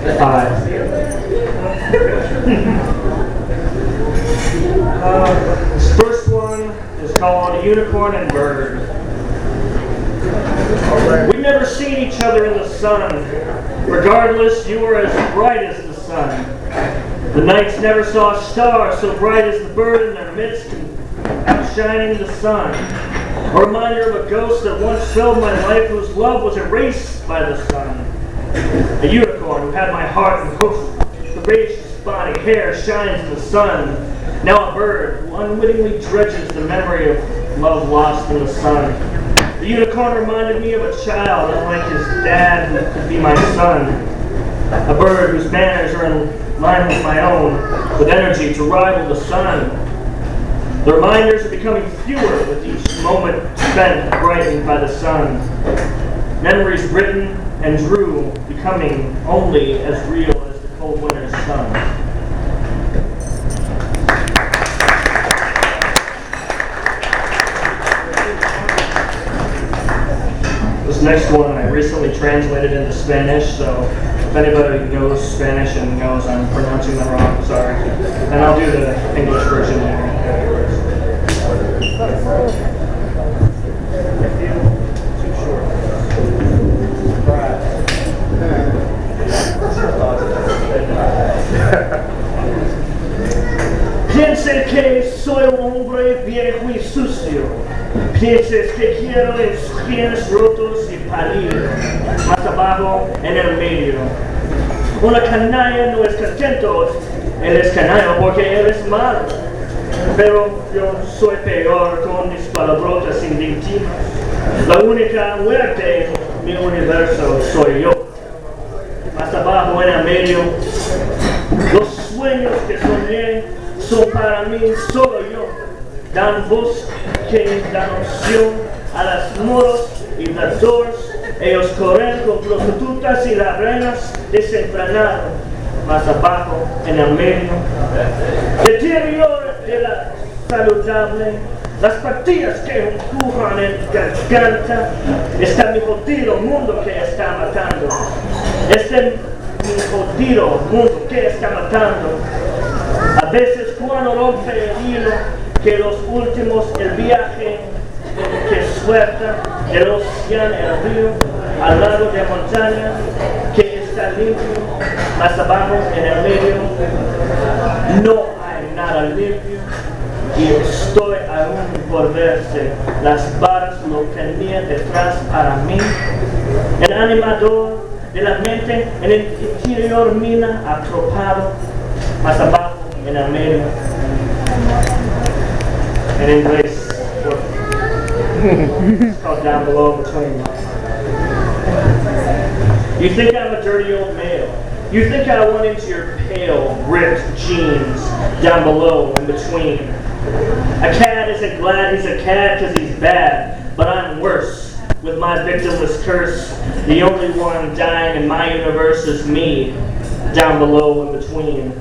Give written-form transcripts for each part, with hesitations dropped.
5. This first one is called Unicorn and Bird. We've never seen each other in the sun. Regardless, you were as bright as the sun. The nights never saw a star so bright as the bird in their midst, outshining the sun. A reminder of a ghost that once filled my life, whose love was erased by the sun. A unicorn who had my heart and hoof, courageous body, hair shines in the sun. Now a bird who unwittingly dredges the memory of love lost in the sun. The unicorn reminded me of a child, unlike his dad, who could be my son. A bird whose manners are in line with my own, with energy to rival the sun. The reminders are becoming fewer with each moment spent brightened by the sun. Memories written and drew, becoming only as real as the cold winter's sun. This next one I recently translated into Spanish, so if anybody knows Spanish and knows I'm pronouncing them wrong, sorry. And I'll do the English version afterwards. Too short. Pienses que soy un hombre viejo y sucio. Pienses que quiero en sus pies rotos y pálido. Más abajo, en el medio. Una canalla no es contento, él es canalla porque él es malo. Pero yo soy peor con mis palabrotas indictivas. La única muerte en mi universo soy yo. Más abajo, en el medio, los sueños que soñé son para mí solo yo. Dan voz que dan opción a las moros y las doors. Ellos corren con prostitutas y las reinas desenfrenadas. Más abajo, en el medio, deterioro de la saludable, las pastillas que empujan en garganta. Está mi jodido mundo que está matando. Mi jodido mundo que está matando. A veces cuando rompe el hilo, que los últimos, el viaje que suelta el océano, el río, al lado de la montaña, que está limpio, más abajo en el medio, no hay nada limpio, y estoy aún por verse, las varas lo tenían detrás para mí, el animador de la mente en el interior mina atropado, más abajo en el medio. In English, it's called Down Below Between. You think I'm a dirty old male. You think I went into your pale, ripped jeans down below in between. A cat isn't glad he's a cat because he's bad, but I'm worse. With my victimless curse, the only one dying in my universe is me, down below in between.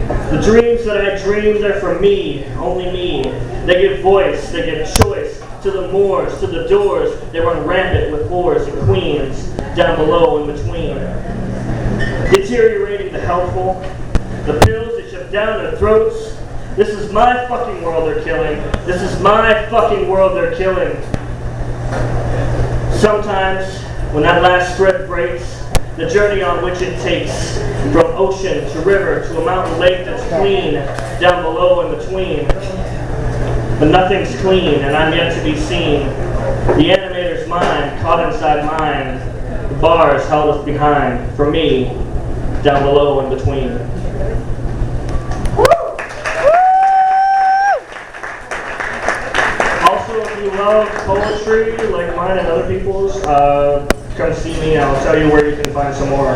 The dreams that I dreamed are for me, only me. They give voice, they give choice to the moors, to the doors. They run rampant with whores and queens, down below in between. Deteriorating the helpful, the pills they shove down their throats. This is my fucking world they're killing. This is my fucking world they're killing. Sometimes, when that last thread breaks, the journey on which it takes, from ocean to river to a mountain lake that's clean, down below in between. But nothing's clean, and I'm yet to be seen. The animator's mind caught inside mine. The bars held us behind. For me, down below in between. Also, if you love poetry like mine and other people's, come see me. I'll tell you where you can find some more.